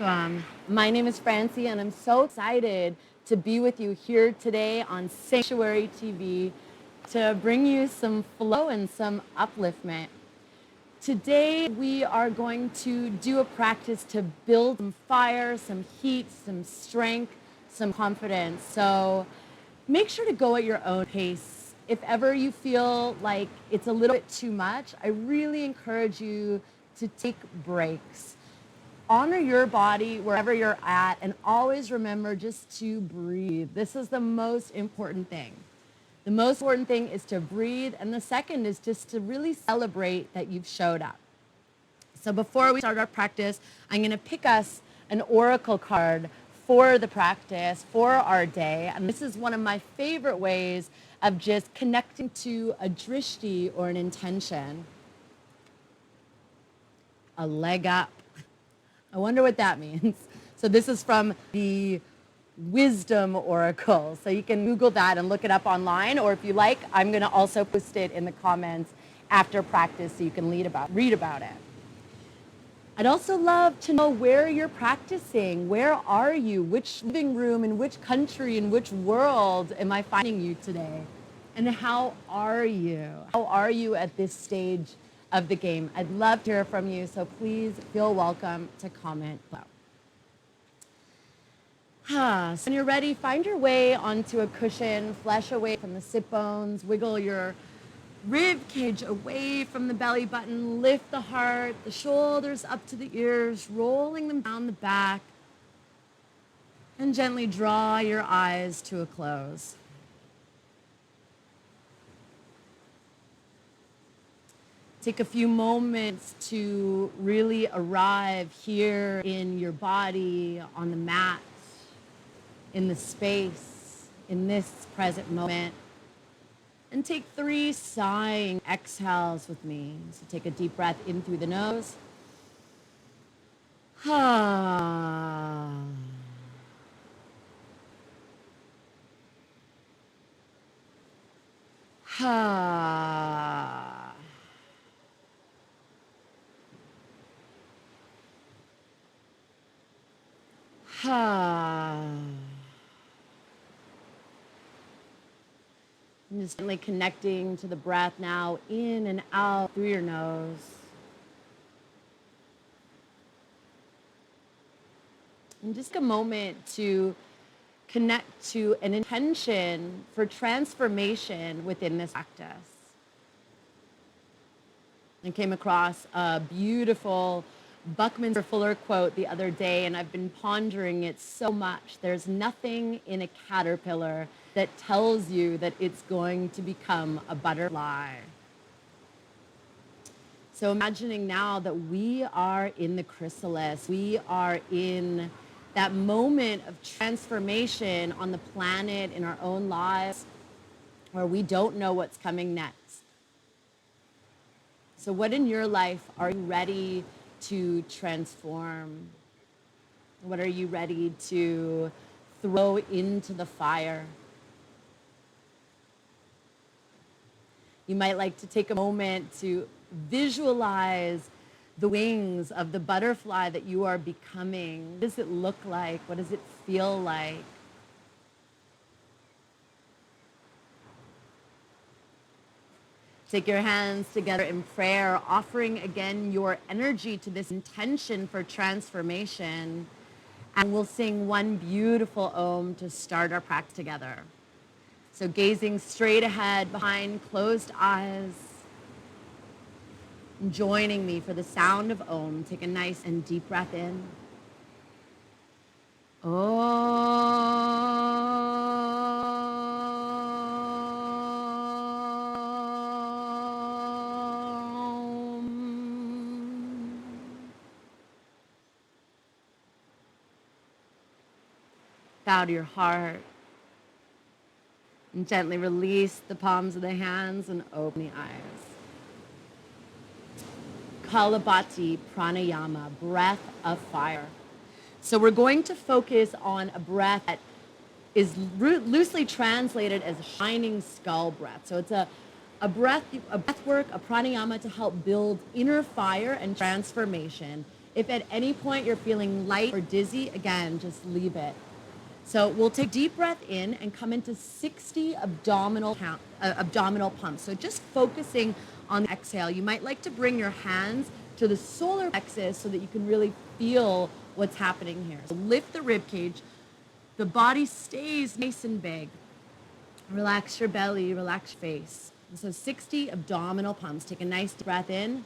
welcome. My name is Francie, and I'm so excited to be with you here today on Sanctuary TV to bring you some flow and some upliftment. Today, we are going to do a practice to build some fire, some heat, some strength, some confidence. So make sure to go at your own pace. If ever you feel like it's a little bit too much, I really encourage you to take breaks. Honor your body wherever you're at, and always remember just to breathe. This is the most important thing. The most important thing is to breathe, and the second is just to really celebrate that you've showed up. So before we start our practice, I'm going to pick us an oracle card for the practice, for our day, and this is one of my favorite ways of just connecting to a drishti or an intention. A leg up. I wonder what that means. So this is from the Wisdom Oracle. So you can Google that and look it up online, or if you like, I'm going to also post it in the comments after practice so you can read about it. I'd also love to know where you're practicing. Where are you? Which living room, in which country, in which world am I finding you today? And how are you? How are you at this stage of the game? I'd love to hear from you, so please feel welcome to comment below. So when you're ready, find your way onto a cushion, flesh away from the sit bones, wiggle your rib cage away from the belly button, lift the heart, the shoulders up to the ears, rolling them down the back, and gently draw your eyes to a close. Take a few moments to really arrive here in your body, on the mat, in the space, in this present moment. And take 3 sighing exhales with me. So take a deep breath in through the nose. Ha. Ha. Ha. And just gently connecting to the breath now, in and out through your nose. And just a moment to connect to an intention for transformation within this practice. I came across a beautiful Buckminster Fuller quote the other day, and I've been pondering it so much. There's nothing in a caterpillar that tells you that it's going to become a butterfly. So imagining now that we are in the chrysalis, we are in that moment of transformation on the planet, in our own lives, where we don't know what's coming next. So what in your life are you ready to transform? What are you ready to throw into the fire? You might like to take a moment to visualize the wings of the butterfly that you are becoming. What does it look like? What does it feel like? Take your hands together in prayer, offering again your energy to this intention for transformation. And we'll sing one beautiful Om to start our practice together. So gazing straight ahead behind closed eyes, joining me for the sound of Om. Take a nice and deep breath in. Bow to your heart and gently release the palms of the hands and open the eyes. Kalabati Pranayama, breath of fire. So we're going to focus on a breath that is loosely translated as a shining skull breath. So it's a breath work, a pranayama to help build inner fire and transformation If at any point you're feeling light or dizzy, again, just leave it. So we'll take a deep breath in and come into 60 abdominal pumps. So just focusing on the exhale. You might like to bring your hands to the solar plexus so that you can really feel what's happening here. So lift the rib cage. The body stays nice and big. Relax your belly, relax your face. And so 60 abdominal pumps. Take a nice breath in.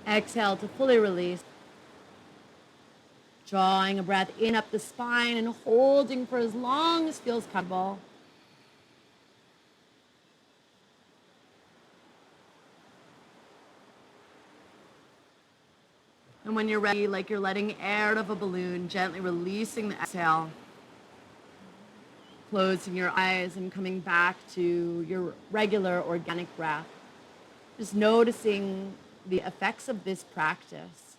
Exhale to fully release. Drawing a breath in up the spine and holding for as long as feels comfortable. And when you're ready, like you're letting air out of a balloon, gently releasing the exhale. Closing your eyes and coming back to your regular organic breath. Just noticing the effects of this practice.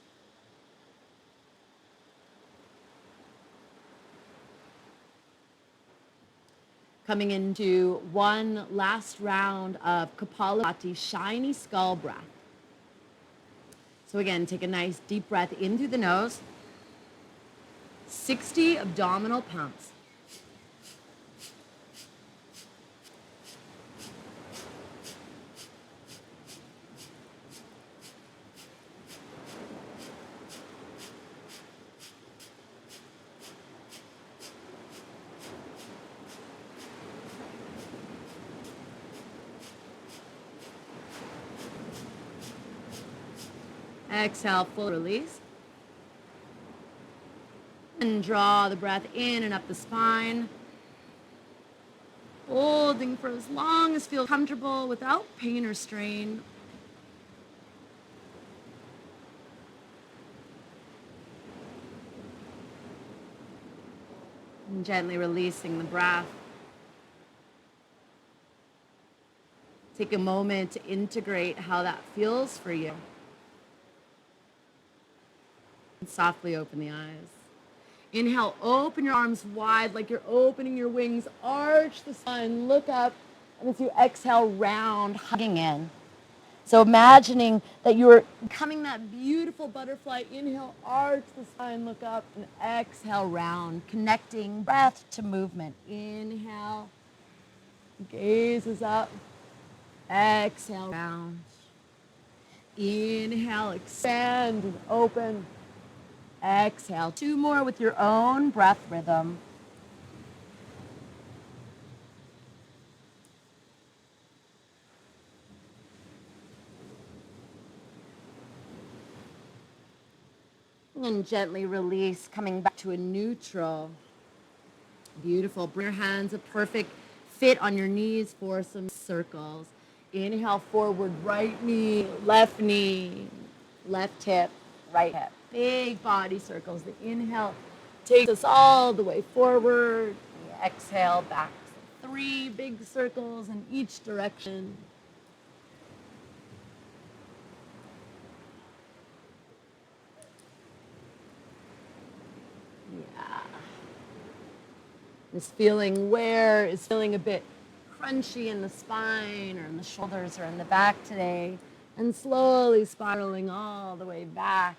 Coming into one last round of Kapalabhati, shiny skull breath. So again, take a nice deep breath in through the nose. 60 abdominal pumps. Exhale, full release. And draw the breath in and up the spine. Holding for as long as feels comfortable without pain or strain. And gently releasing the breath. Take a moment to integrate how that feels for you. And softly open the eyes. Inhale, open your arms wide like you're opening your wings. Arch the spine, look up. And as you exhale, round, hugging in. So imagining that you're becoming that beautiful butterfly. Inhale, arch the spine, look up. And exhale, round, connecting breath to movement. Inhale, gazes up. Exhale, round. Inhale, expand and open. Exhale. 2 more with your own breath rhythm. And gently release, coming back to a neutral. Beautiful. Bring your hands a perfect fit on your knees for some circles. Inhale forward, right knee, left hip, right hip. Big body circles. The inhale takes us all the way forward. The exhale back. So 3 big circles in each direction. Yeah. This feeling where is feeling a bit crunchy in the spine or in the shoulders or in the back today, and slowly spiraling all the way back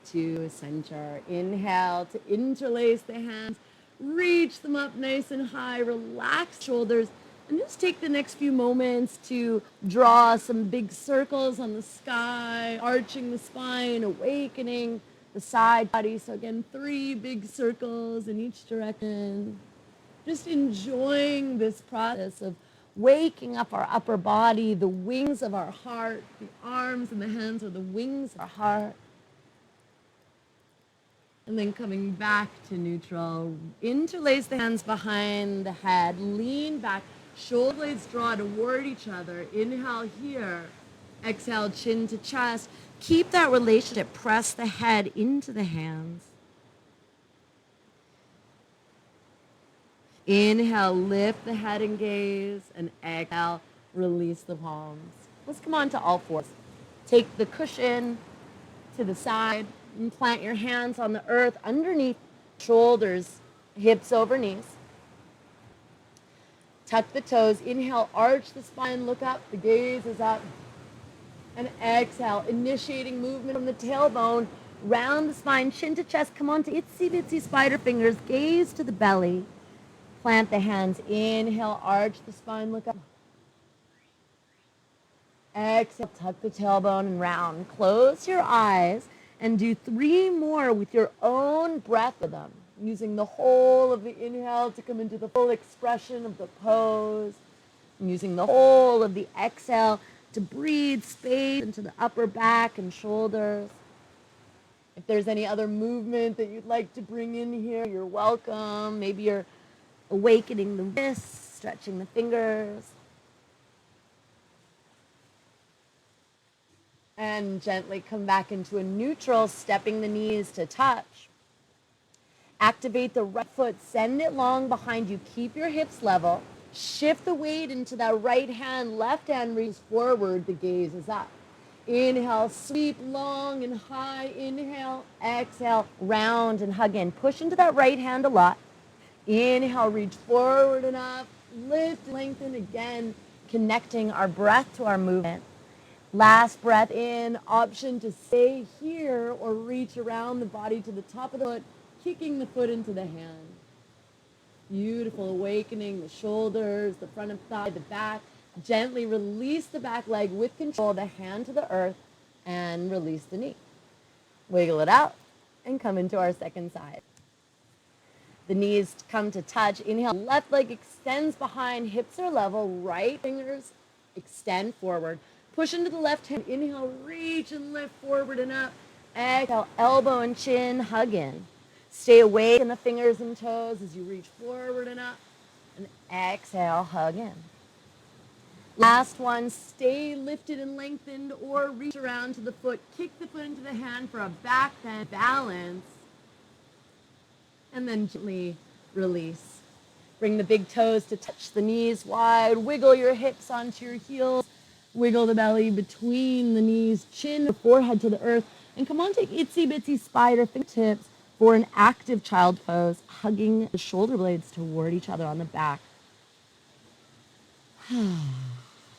to center. Inhale to interlace the hands, reach them up nice and high, relax shoulders, and just take the next few moments to draw some big circles on the sky, arching the spine, awakening the side body. So again, 3 big circles in each direction. Just enjoying this process of waking up our upper body, the wings of our heart. The arms and the hands are the wings of our heart. And then coming back to neutral. Interlace the hands behind the head. Lean back. Shoulder blades draw toward each other. Inhale here. Exhale, chin to chest. Keep that relationship. Press the head into the hands. Inhale, lift the head and gaze, and exhale, release the palms. Let's come on to all fours. Take the cushion to the side and plant your hands on the earth underneath shoulders, hips over knees. Tuck the toes. Inhale, arch the spine, look up. The gaze is up. And exhale, initiating movement from the tailbone, round the spine, chin to chest. Come on to itsy bitsy spider fingers. Gaze to the belly. Plant the hands. Inhale, arch the spine, look up. Exhale, tuck the tailbone and round. Close your eyes and do 3 more with your own breath rhythm, using the whole of the inhale to come into the full expression of the pose, and using the whole of the exhale to breathe space into the upper back and shoulders. If there's any other movement that you'd like to bring in here, you're welcome. Maybe you're awakening the wrists, stretching the fingers. And gently come back into a neutral, stepping the knees to touch. Activate the right foot, send it long behind you. Keep your hips level. Shift the weight into that right hand. Left hand reaches forward, the gaze is up. Inhale, sweep long and high. Inhale, exhale, round and hug in. Push into that right hand a lot. Inhale, reach forward and up. Lift, lengthen again, connecting our breath to our movement. Last breath in, option to stay here or reach around the body to the top of the foot, kicking the foot into the hand. Beautiful, awakening the shoulders, the front of thigh, the back. Gently release the back leg with control, the hand to the earth, and release the knee. Wiggle it out and come into our second side. The knees come to touch. Inhale, left leg extends behind, hips are level, right fingers extend forward. Push into the left hand. Inhale, reach and lift forward and up. Exhale, elbow and chin, hug in. Stay awake in the fingers and toes as you reach forward and up. And exhale, hug in. Last one, stay lifted and lengthened or reach around to the foot. Kick the foot into the hand for a back bend balance. And then gently release. Bring the big toes to touch the knees wide. Wiggle your hips onto your heels. Wiggle the belly between the knees, chin, the forehead to the earth, and come on to itsy bitsy spider fingertips for an active child pose, hugging the shoulder blades toward each other on the back.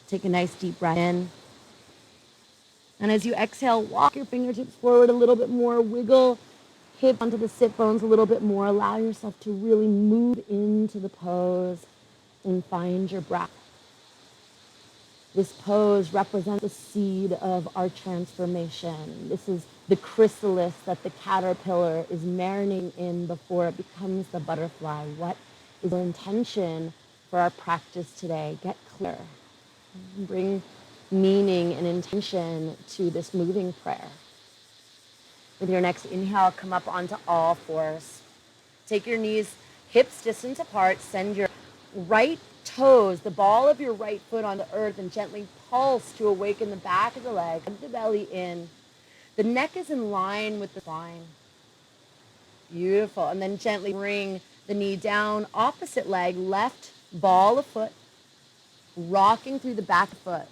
Take a nice deep breath in. And as you exhale, walk your fingertips forward a little bit more, wiggle hips onto the sit bones a little bit more. Allow yourself to really move into the pose and find your breath. This pose represents the seed of our transformation. This is the chrysalis that the caterpillar is marinating in before it becomes the butterfly. What is the intention for our practice today? Get clear. Bring meaning and intention to this moving prayer. With your next inhale, come up onto all fours. Take your knees, hips distance apart. Send your right toes, the ball of your right foot on the earth, and gently pulse to awaken the back of the leg. Hug the belly in. The neck is in line with the spine. Beautiful. And then gently bring the knee down, opposite leg, left ball of foot, rocking through the back foot.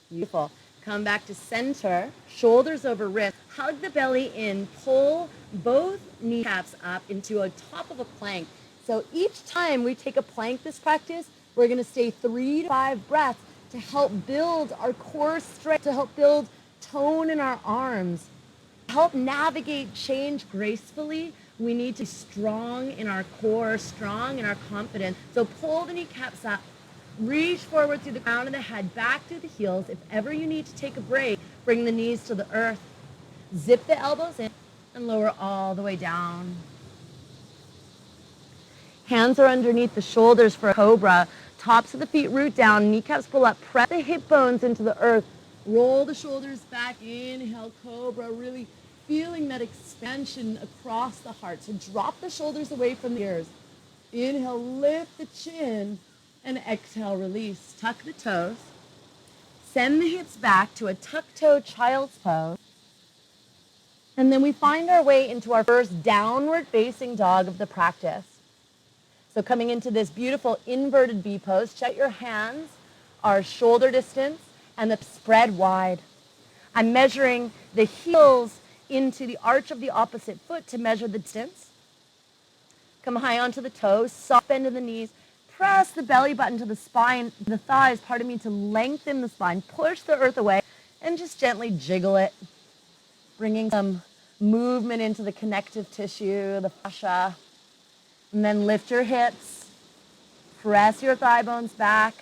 Beautiful. Come back to center, shoulders over wrist. Hug the belly in. Pull both kneecaps up into a top of a plank. So each time we take a plank this practice, we're going to stay 3 to 5 breaths to help build our core strength, to help build tone in our arms. To help navigate change gracefully, we need to be strong in our core, strong in our confidence. So pull the kneecaps up, reach forward through the crown of the head, back through the heels. If ever you need to take a break, bring the knees to the earth. Zip the elbows in and lower all the way down. Hands are underneath the shoulders for a cobra. Tops of the feet root down. Kneecaps pull up. Press the hip bones into the earth. Roll the shoulders back. Inhale, cobra. Really feeling that expansion across the heart. So drop the shoulders away from the ears. Inhale, lift the chin. And exhale, release. Tuck the toes. Send the hips back to a tuck toe child's pose. And then we find our way into our first downward facing dog of the practice. So coming into this beautiful inverted V pose, check your hands are shoulder distance and the spread wide. I'm measuring the heels into the arch of the opposite foot to measure the distance. Come high onto the toes, soft bend in the knees. Press the belly button to the spine, the thighs, pardon me, to lengthen the spine. Push the earth away and just gently jiggle it, bringing some movement into the connective tissue, the fascia. And then lift your hips. Press your thigh bones back.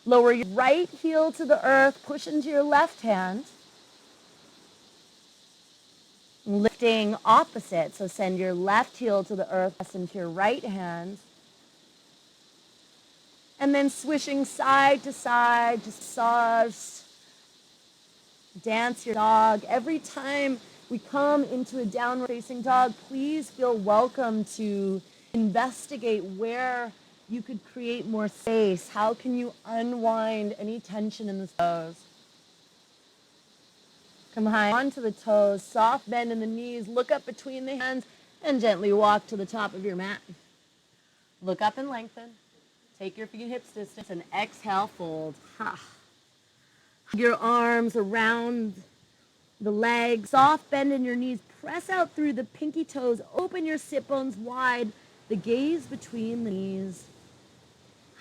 Lower your right heel to the earth. Push into your left hand. Lifting opposite. So send your left heel to the earth. Press into your right hand. And then swishing side to side. Just massage. Dance your dog. Every time we come into a downward facing dog, please feel welcome to investigate where you could create more space. How can you unwind any tension in the toes? Come high onto the toes, soft bend in the knees, look up between the hands, and gently walk to the top of your mat. Look up and lengthen. Take your feet hips distance and exhale, fold. Ha. Hug your arms around the legs, soft bend in your knees, press out through the pinky toes, open your sit bones wide, the gaze between the knees.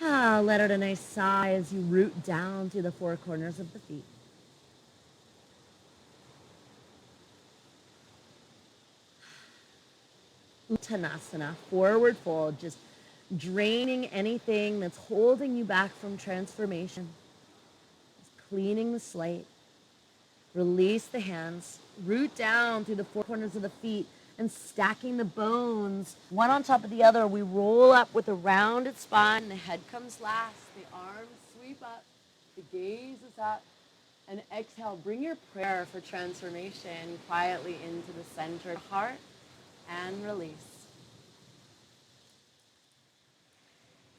Let out a nice sigh as you root down through the four corners of the feet. Uttanasana, forward fold, just draining anything that's holding you back from transformation. Just cleaning the slate. Release the hands, root down through the four corners of the feet, and stacking the bones, one on top of the other. We roll up with a rounded spine. The head comes last. The arms sweep up. The gaze is up. And exhale. Bring your prayer for transformation quietly into the center of the heart and release.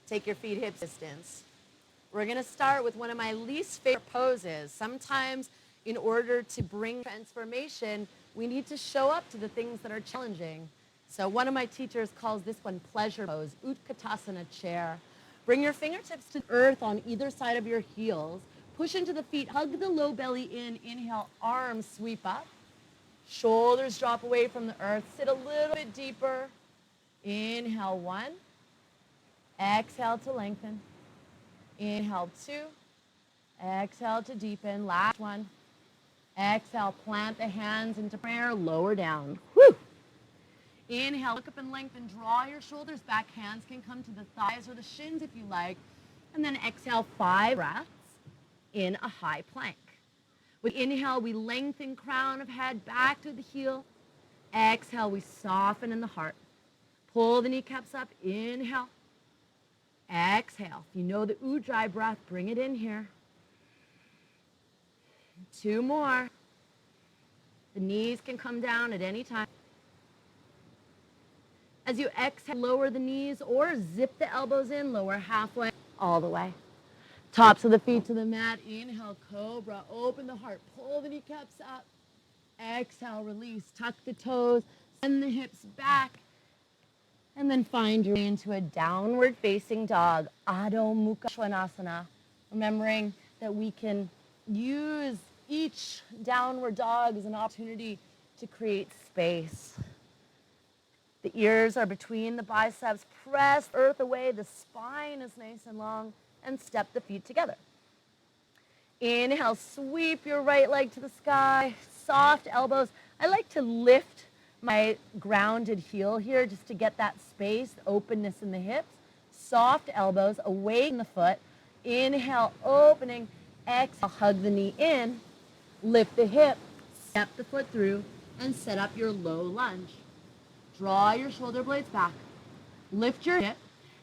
Take your feet hip distance. We're going to start with one of my least favorite poses. Sometimes in order to bring transformation, we need to show up to the things that are challenging. So one of my teachers calls this one pleasure pose, Utkatasana chair. Bring your fingertips to the earth on either side of your heels. Push into the feet, hug the low belly in. Inhale, arms sweep up. Shoulders drop away from the earth. Sit a little bit deeper. Inhale, 1. Exhale to lengthen. Inhale, 2. Exhale to deepen. Last one. Exhale, plant the hands into prayer, lower down. Whew. Inhale, look up and lengthen. Draw your shoulders back. Hands can come to the thighs or the shins if you like. And then exhale, 5 breaths in a high plank. With inhale, we lengthen crown of head back to the heel. Exhale, we soften in the heart. Pull the kneecaps up. Inhale. Exhale. If you know the Ujjayi breath, bring it in here. 2 more. The knees can come down at any time. As you exhale, lower the knees or zip the elbows in, lower halfway, all the way. Tops of the feet to the mat. Inhale, cobra. Open the heart. Pull the kneecaps up. Exhale, release. Tuck the toes. Send the hips back. And then find your way into a downward facing dog. Adho Mukha Svanasana. Remembering that we can use each downward dog as an opportunity to create space. The ears are between the biceps. Press earth away. The spine is nice and long. And step the feet together. Inhale, sweep your right leg to the sky. Soft elbows. I like to lift my grounded heel here just to get that space, openness in the hips. Soft elbows, away from the foot. Inhale, opening. Exhale, hug the knee in. Lift the hip. Step the foot through and set up your low lunge. Draw your shoulder blades back. Lift your hip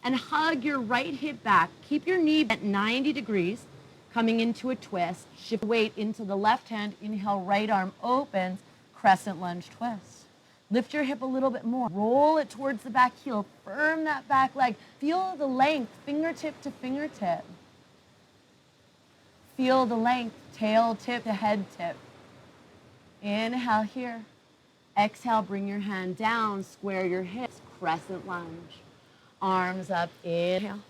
and hug your right hip back. Keep your knee bent 90 degrees, coming into a twist. Shift weight into the left hand. Inhale, right arm opens. Crescent lunge twist. Lift your hip a little bit more. Roll it towards the back heel. Firm that back leg. Feel the length, fingertip to fingertip. Feel the length, tail tip to head tip. Inhale here. Exhale, bring your hand down, square your hips, crescent lunge. Arms up, inhale.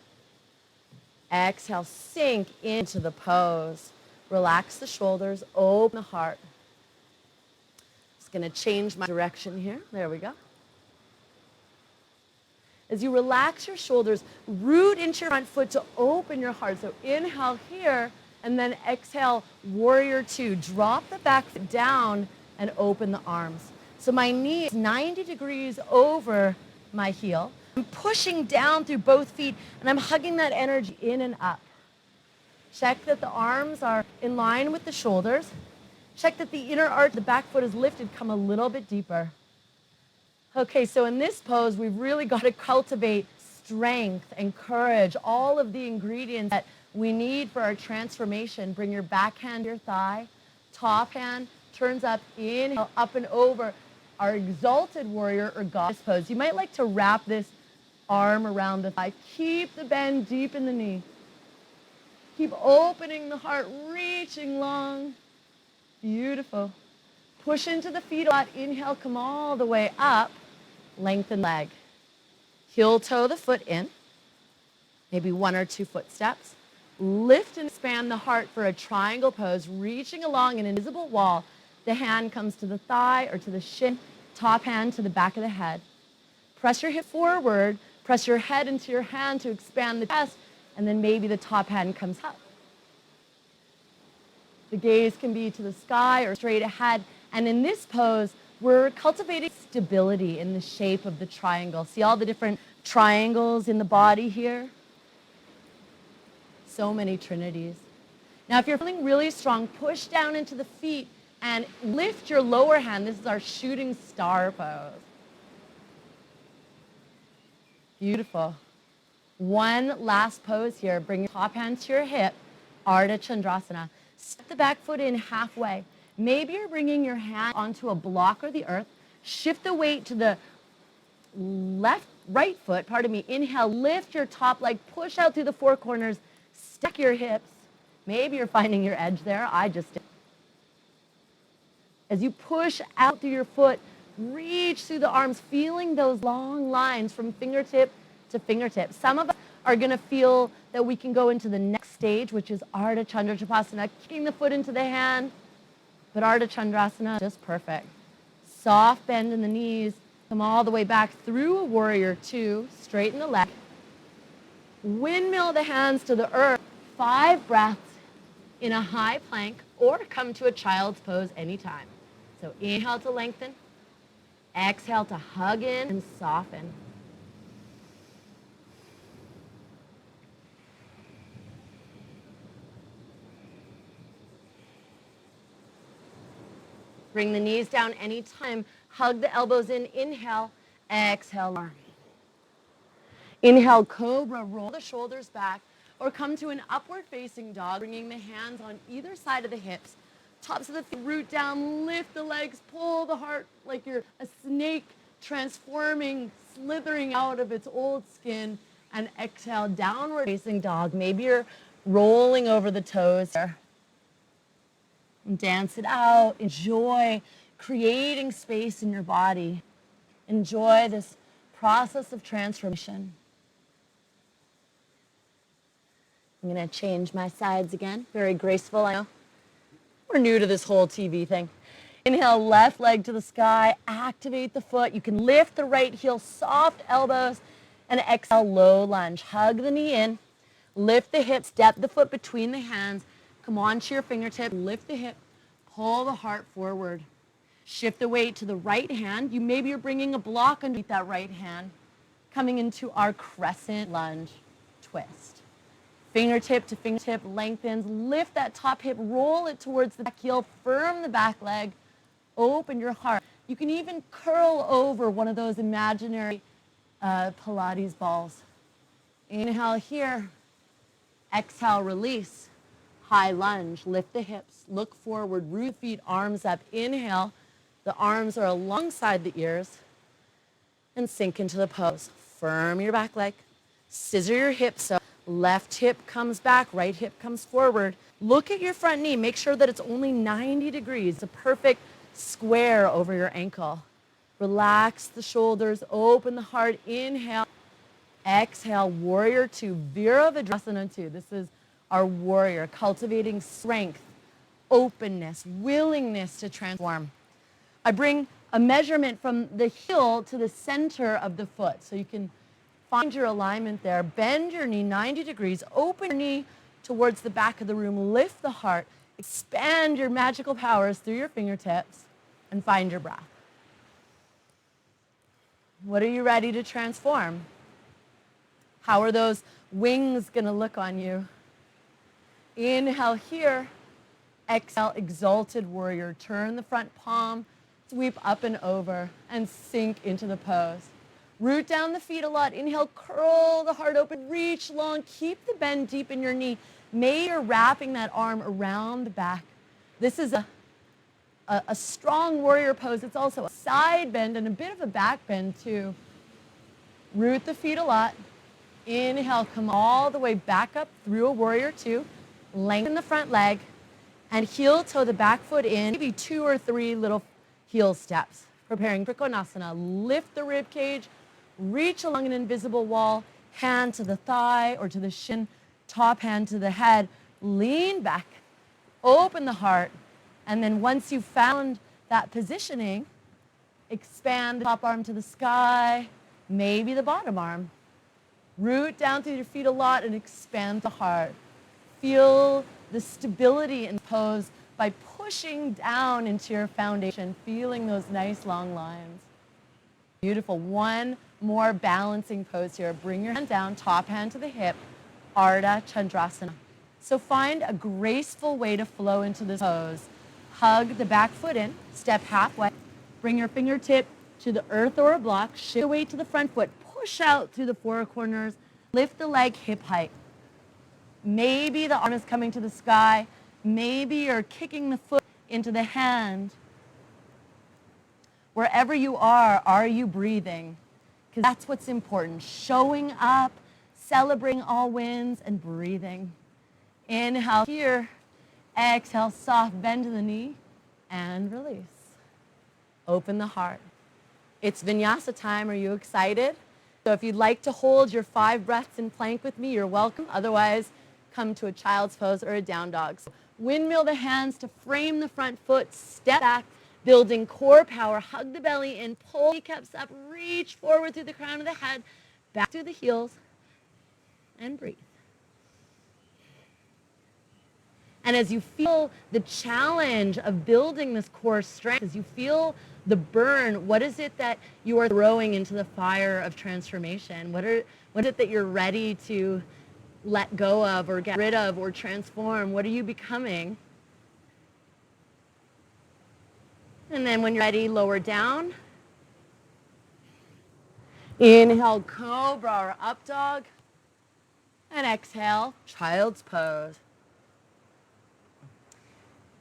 Exhale, sink into the pose. Relax the shoulders, open the heart. Just going to change my direction here. There we go. As you relax your shoulders, root into your front foot to open your heart. So inhale here, and then exhale, warrior two. Drop the back foot down and open the arms. So my knee is 90 degrees over my heel. I'm pushing down through both feet, and I'm hugging that energy in and up. Check that the arms are in line with the shoulders. Check that the inner arch, the back foot is lifted, come a little bit deeper. Okay, so in this pose, we've really got to cultivate strength and courage, all of the ingredients that we need for our transformation. Bring your back hand to your thigh, top hand turns up, inhale, up and over our exalted warrior or goddess pose. You might like to wrap this arm around the thigh. Keep the bend deep in the knee. Keep opening the heart, reaching long. Beautiful. Push into the feet a lot. Inhale, come all the way up. Lengthen leg. Heel toe the foot in. Maybe 1 or 2 footsteps. Lift and expand the heart for a triangle pose, reaching along an invisible wall. The hand comes to the thigh or to the shin. Top hand to the back of the head. Press your hip forward. Press your head into your hand to expand the chest. And then maybe the top hand comes up. The gaze can be to the sky or straight ahead. And in this pose, we're cultivating stability in the shape of the triangle. See all the different triangles in the body here? So many trinities. Now, if you're feeling really strong, push down into the feet and lift your lower hand. This is our shooting star pose. Beautiful. One last pose here. Bring your top hand to your hip, Ardha Chandrasana. Step the back foot in halfway. Maybe you're bringing your hand onto a block or the earth. Shift the weight to the right foot, Inhale, lift your top leg, push out through the 4 corners, stack your hips. Maybe you're finding your edge there. I just did. As you push out through your foot, reach through the arms, feeling those long lines from fingertip to fingertip. Some of us are going to feel that we can go into the next stage, which is Ardha Chandrasana, kicking the foot into the hand. But Ardha Chandrasana is just perfect. Soft bend in the knees. Come all the way back through a warrior two. Straighten the leg. Windmill the hands to the earth. 5 breaths in a high plank, or come to a child's pose anytime. So inhale to lengthen. Exhale to hug in and soften. Bring the knees down anytime. Hug the elbows in. Inhale. Exhale, arm. Inhale, cobra. Roll the shoulders back. Or come to an upward facing dog, bringing the hands on either side of the hips. Tops of the feet root down. Lift the legs. Pull the heart like you're a snake transforming, slithering out of its old skin. And exhale, downward facing dog. Maybe you're rolling over the toes here. And dance it out. Enjoy creating space in your body. Enjoy this process of transformation. I'm going to change my sides again. Very graceful, I know. We're new to this whole TV thing. Inhale, left leg to the sky. Activate the foot. You can lift the right heel, soft elbows. And exhale, low lunge. Hug the knee in. Lift the hip. Step the foot between the hands. Come onto your fingertip, lift the hip, pull the heart forward. Shift the weight to the right hand. Maybe you're bringing a block underneath that right hand. Coming into our crescent lunge twist. Fingertip to fingertip lengthens. Lift that top hip, roll it towards the back heel, firm the back leg, open your heart. You can even curl over one of those imaginary Pilates balls. Inhale here. Exhale, release. High lunge, lift the hips, look forward, root feet, arms up. Inhale, the arms are alongside the ears, and sink into the pose. Firm your back leg, scissor your hips so left hip comes back, right hip comes forward. Look at your front knee, make sure that it's only 90 degrees, a perfect square over your ankle. Relax the shoulders, open the heart. Inhale, exhale, warrior two, Virabhadrasana two. This is our warrior, cultivating strength, openness, willingness to transform. I bring a measurement from the heel to the center of the foot, so you can find your alignment there. Bend your knee 90 degrees, open your knee towards the back of the room, lift the heart, expand your magical powers through your fingertips, and find your breath. What are you ready to transform? How are those wings going to look on you? Inhale here. Exhale, exalted warrior. Turn the front palm, sweep up and over, and sink into the pose. Root down the feet a lot. Inhale, curl the heart open, reach long. Keep the bend deep in your knee. Maybe you're wrapping that arm around the back. This is a strong warrior pose. It's also a side bend and a bit of a back bend too. Root the feet a lot. Inhale, come all the way back up through a warrior two. Lengthen the front leg and heel toe the back foot in. Maybe 2 or 3 little heel steps. Preparing Trikonasana. Lift the rib cage. Reach along an invisible wall. Hand to the thigh or to the shin. Top hand to the head. Lean back. Open the heart. And then once you've found that positioning, expand the top arm to the sky. Maybe the bottom arm. Root down through your feet a lot and expand the heart. Feel the stability in pose by pushing down into your foundation, feeling those nice long lines. Beautiful. One more balancing pose here. Bring your hand down, top hand to the hip, Ardha Chandrasana. So find a graceful way to flow into this pose. Hug the back foot in, step halfway. Bring your fingertip to the earth or a block, shift the weight to the front foot, push out through the 4 corners, lift the leg hip height. Maybe the arm is coming to the sky. Maybe you're kicking the foot into the hand. Wherever you are you breathing? Because that's what's important. Showing up, celebrating all wins, and breathing. Inhale here. Exhale, soft bend to the knee, and release. Open the heart. It's vinyasa time. Are you excited? So if you'd like to hold your 5 breaths in plank with me, you're welcome. Otherwise, come to a child's pose or a down dog. So windmill the hands to frame the front foot, step back, building core power, hug the belly in, pull kneecaps up, reach forward through the crown of the head, back through the heels, and breathe. And as you feel the challenge of building this core strength, as you feel the burn, what is it that you are throwing into the fire of transformation? What is it that you're ready to let go of or get rid of or transform? What are you becoming? And then when you're ready, lower down. Inhale, cobra or up dog. And exhale, child's pose.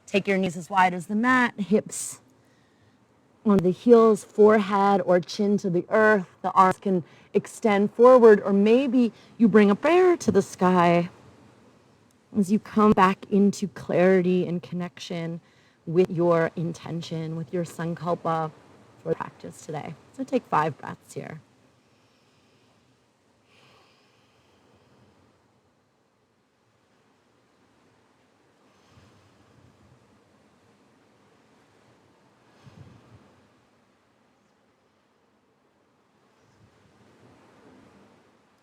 Take your knees as wide as the mat, hips on the heels, forehead or chin to the earth. The arms can extend forward, or maybe you bring a prayer to the sky as you come back into clarity and connection with your intention, with your sankalpa for practice today. So take 5 breaths here.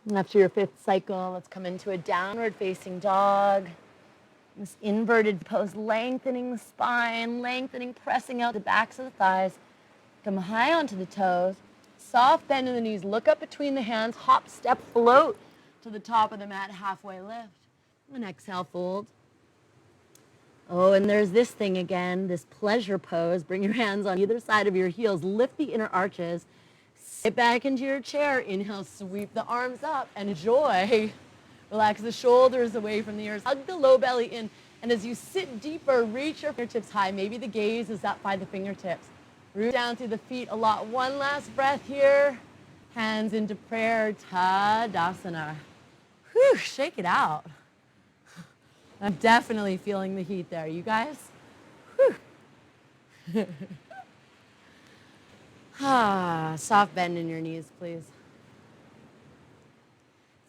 And after your 5th cycle, let's come into a downward facing dog. This inverted pose, lengthening the spine, lengthening, pressing out the backs of the thighs. Come high onto the toes. Soft bend in the knees. Look up between the hands. Hop, step, float to the top of the mat. Halfway lift. And exhale, fold. Oh, and there's this thing again, this pleasure pose. Bring your hands on either side of your heels. Lift the inner arches. Sit back into your chair. Inhale, sweep the arms up and enjoy. Relax the shoulders away from the ears. Hug the low belly in. And as you sit deeper, reach your fingertips high. Maybe the gaze is up by the fingertips. Root down through the feet a lot. One last breath here. Hands into prayer, Tadasana. Whew, shake it out. I'm definitely feeling the heat there. You guys? Whew. Soft bend in your knees, please.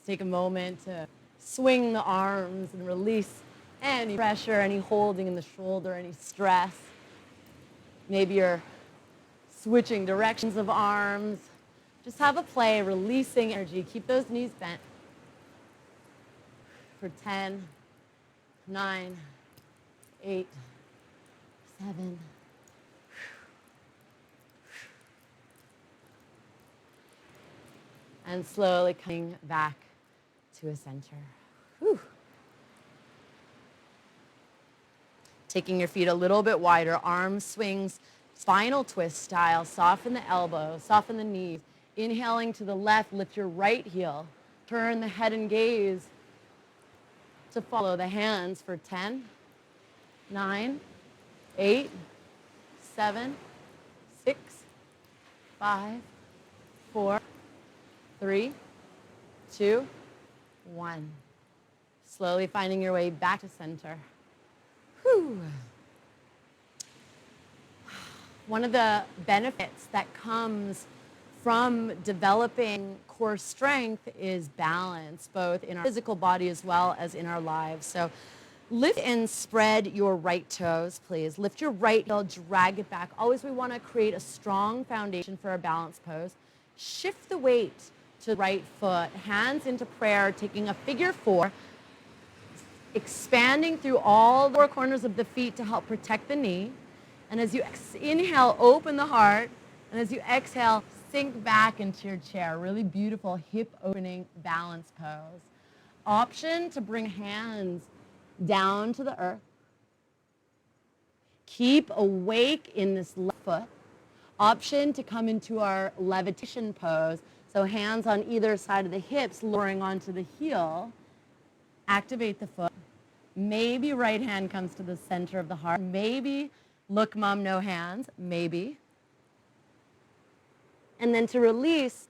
Take a moment to swing the arms and release any pressure, any holding in the shoulder, any stress. Maybe you're switching directions of arms. Just have a play, releasing energy. Keep those knees bent for 10, 9, 8, 7. And slowly coming back to a center. Whew. Taking your feet a little bit wider, arm swings, spinal twist style. Soften the elbows, soften the knees. Inhaling to the left, lift your right heel. Turn the head and gaze to follow the hands for 10, 9, 8, 7, 6, 5, 4, 3, 2, 1. Slowly finding your way back to center. Whew. One of the benefits that comes from developing core strength is balance, both in our physical body as well as in our lives. So lift and spread your right toes, please. Lift your right heel, drag it back. Always we want to create a strong foundation for our balance pose. Shift the weight to the right foot, hands into prayer, taking a figure 4, expanding through all the 4 corners of the feet to help protect the knee. And as you inhale, open the heart. And as you exhale, sink back into your chair. Really beautiful hip opening balance pose. Option to bring hands down to the earth. Keep awake in this left foot. Option to come into our levitation pose. So hands on either side of the hips, lowering onto the heel. Activate the foot. Maybe right hand comes to the center of the heart. Maybe look, mom, no hands. Maybe. And then to release,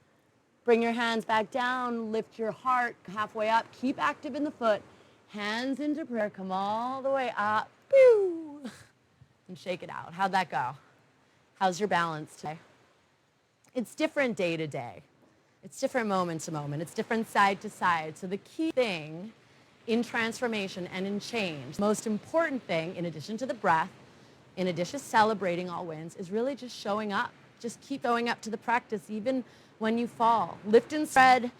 bring your hands back down, lift your heart halfway up. Keep active in the foot. Hands into prayer. Come all the way up. Pew! And shake it out. How'd that go? How's your balance today? It's different day to day. It's different moment to moment. It's different side to side. So the key thing in transformation and in change, the most important thing, in addition to the breath, in addition to celebrating all wins, is really just showing up. Just keep showing up to the practice, even when you fall. Lift and spread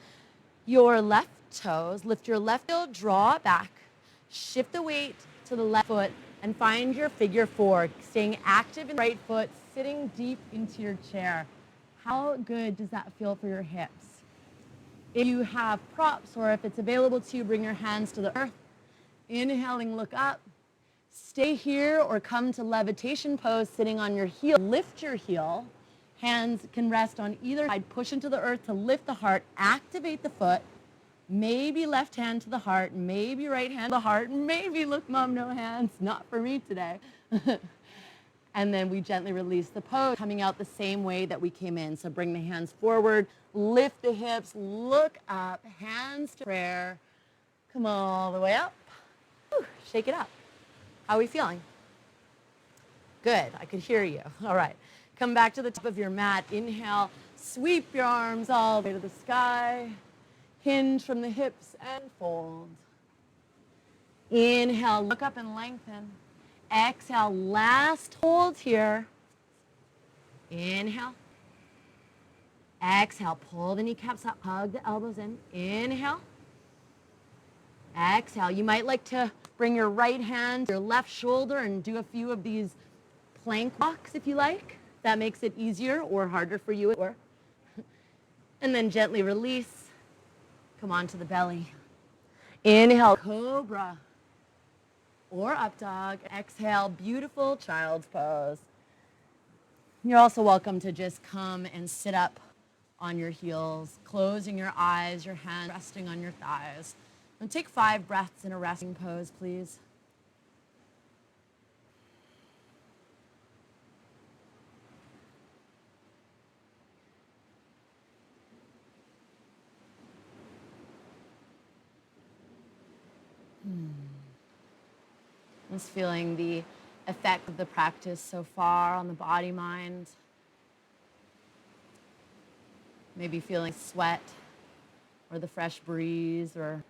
your left toes. Lift your left heel, draw it back. Shift the weight to the left foot and find your figure 4, staying active in the right foot, sitting deep into your chair. How good does that feel for your hips? If you have props or if it's available to you, bring your hands to the earth. Inhaling, look up. Stay here or come to levitation pose, sitting on your heel. Lift your heel. Hands can rest on either side. Push into the earth to lift the heart. Activate the foot. Maybe left hand to the heart. Maybe right hand to the heart. Maybe, look, mom, no hands. Not for me today. And then we gently release the pose, coming out the same way that we came in. So bring the hands forward, lift the hips, look up, hands to prayer. Come all the way up. Whew, shake it up. How are we feeling? Good, I could hear you. All right, come back to the top of your mat. Inhale, sweep your arms all the way to the sky. Hinge from the hips and fold. Inhale, look up and lengthen. Exhale, last hold here. Inhale. Exhale, pull the kneecaps up, hug the elbows in. Inhale. Exhale. You might like to bring your right hand to your left shoulder and do a few of these plank walks if you like. That makes it easier or harder for you. And then gently release. Come on to the belly. Inhale, cobra. Or up dog. Exhale, beautiful child's pose. You're also welcome to just come and sit up on your heels, closing your eyes, your hands resting on your thighs. And take 5 breaths in a resting pose, please. Just feeling the effect of the practice so far on the body, mind. Maybe feeling sweat or the fresh breeze or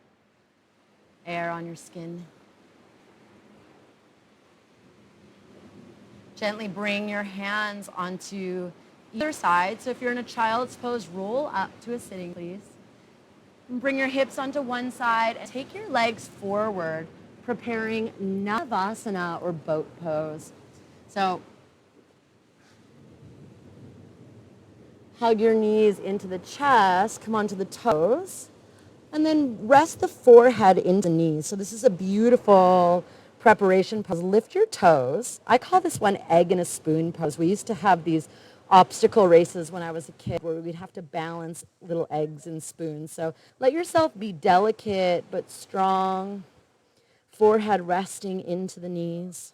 air on your skin. Gently bring your hands onto either side. So if you're in a child's pose, roll up to a sitting, please. And bring your hips onto one side and take your legs forward, preparing Navasana or boat pose. So hug your knees into the chest, come onto the toes, and then rest the forehead into the knees. So this is a beautiful preparation pose. Lift your toes. I call this one egg and a spoon pose. We used to have these obstacle races when I was a kid where we'd have to balance little eggs and spoons. So let yourself be delicate but strong. Forehead resting into the knees.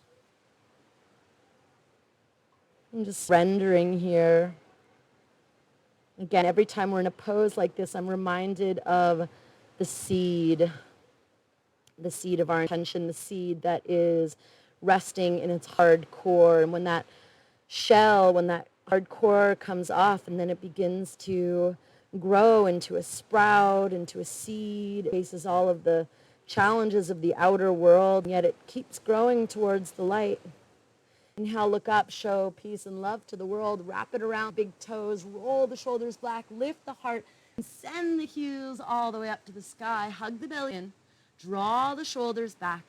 I'm just surrendering here. Again, every time we're in a pose like this, I'm reminded of the seed of our intention, the seed that is resting in its hard core. And when that hard core comes off and then it begins to grow into a sprout, into a seed, it faces all of the challenges of the outer world, and yet it keeps growing towards the light. Inhale, look up, show peace and love to the world. Wrap it around big toes, roll the shoulders back, lift the heart, and send the heels all the way up to the sky. Hug the belly in, draw the shoulders back.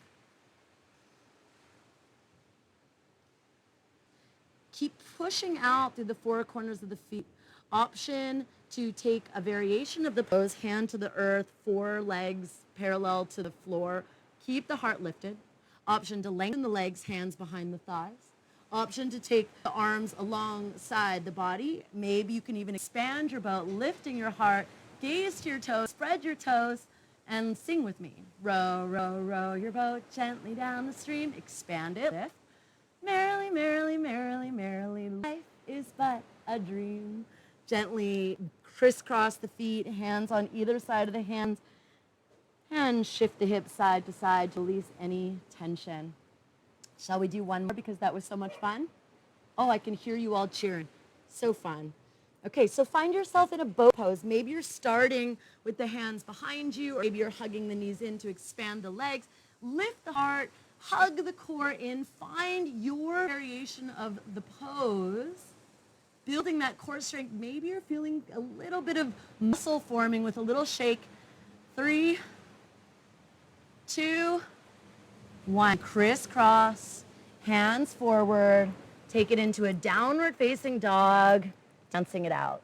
Keep pushing out through the four corners of the feet. Option to take a variation of the pose, hand to the earth, four legs parallel to the floor. Keep the heart lifted. Option to lengthen the legs, hands behind the thighs. Option to take the arms alongside the body. Maybe you can even expand your boat, lifting your heart, gaze to your toes, spread your toes, and sing with me. Row, row, row your boat gently down the stream. Expand it. Lift. Merrily, merrily, merrily, merrily, life is but a dream. Gently crisscross the feet, hands on either side of the hands, and shift the hips side to side to release any tension. Shall we do one more because that was so much fun? Oh, I can hear you all cheering. So fun. Okay, so find yourself in a boat pose. Maybe you're starting with the hands behind you, or maybe you're hugging the knees in to expand the legs. Lift the heart, hug the core in, find your variation of the pose, building that core strength. Maybe you're feeling a little bit of muscle forming with a little shake. 3, 2, 1. Crisscross, hands forward. Take it into a downward facing dog, dancing it out.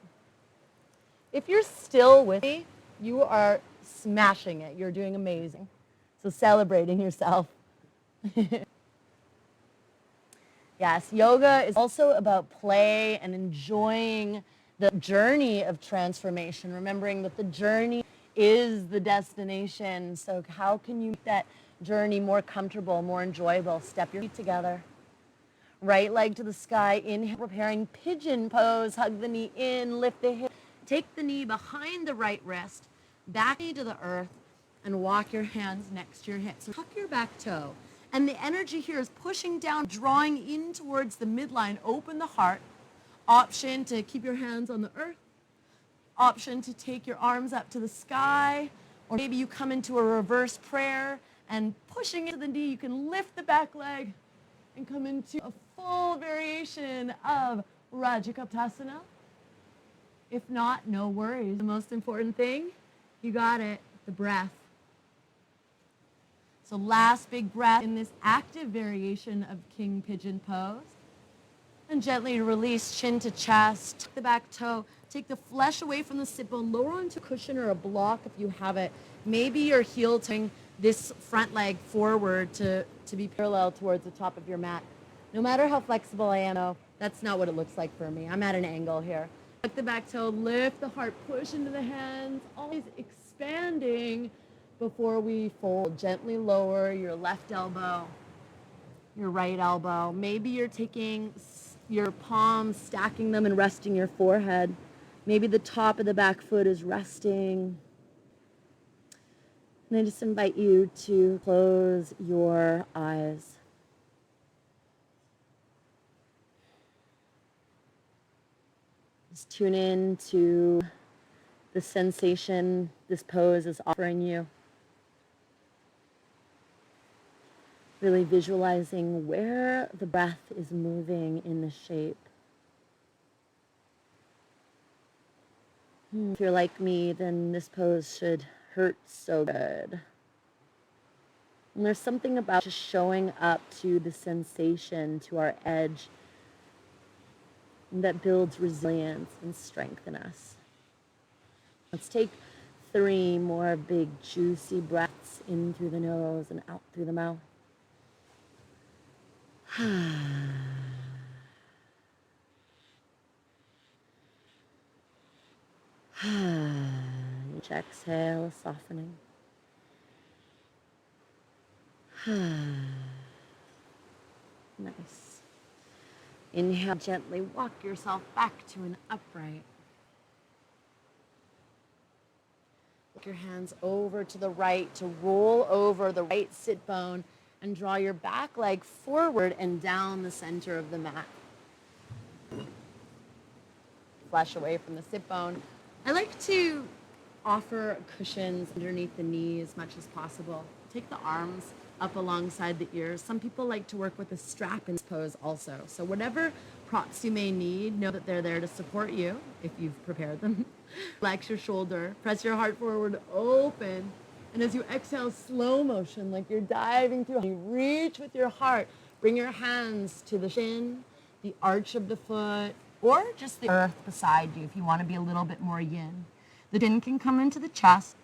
If you're still with me, you are smashing it. You're doing amazing. So celebrating yourself. Yes, yoga is also about play and enjoying the journey of transformation, remembering that the journey is the destination. So how can you make that journey more comfortable, more enjoyable? Step your feet together. Right leg to the sky, inhale, preparing pigeon pose. Hug the knee in, lift the hip. Take the knee behind the right wrist, back knee to the earth, and walk your hands next to your hips. So tuck your back toe. And the energy here is pushing down, drawing in towards the midline. Open the heart. Option to keep your hands on the earth. Option to take your arms up to the sky. Or maybe you come into a reverse prayer and pushing into the knee, you can lift the back leg and come into a full variation of Rajakatasana. If not, no worries. The most important thing, you got it, the breath. So last big breath in this active variation of King Pigeon Pose. And gently release chin to chest, tuck the back toe, take the flesh away from the sit bone, lower onto a cushion or a block if you have it. Maybe your heel turning this front leg forward to be parallel towards the top of your mat. No matter how flexible I am, no, that's not what it looks like for me. I'm at an angle here. Tuck the back toe, lift the heart, push into the hands, always expanding before we fold. Gently lower your left elbow, your right elbow. Maybe you're taking your palms, stacking them and resting your forehead. Maybe the top of the back foot is resting. And I just invite you to close your eyes. Just tune in to the sensation this pose is offering you. Really visualizing where the breath is moving in the shape. If you're like me, then this pose should hurt so good. And there's something about just showing up to the sensation, to our edge, that builds resilience and strength in us. Let's take 3 more big, juicy breaths in through the nose and out through the mouth. Each exhale, softening. Nice. Inhale, gently walk yourself back to an upright. Look your hands over to the right to roll over the right sit bone and draw your back leg forward and down the center of the mat. Flush away from the sit bone. I like to offer cushions underneath the knee as much as possible. Take the arms up alongside the ears. Some people like to work with a strap in this pose also. So whatever props you may need, know that they're there to support you if you've prepared them. Relax your shoulder. Press your heart forward, open. And as you exhale, slow motion, like you're diving through. You reach with your heart. Bring your hands to the shin, the arch of the foot, or just the earth beside you if you want to be a little bit more yin. The chin can come into the chest.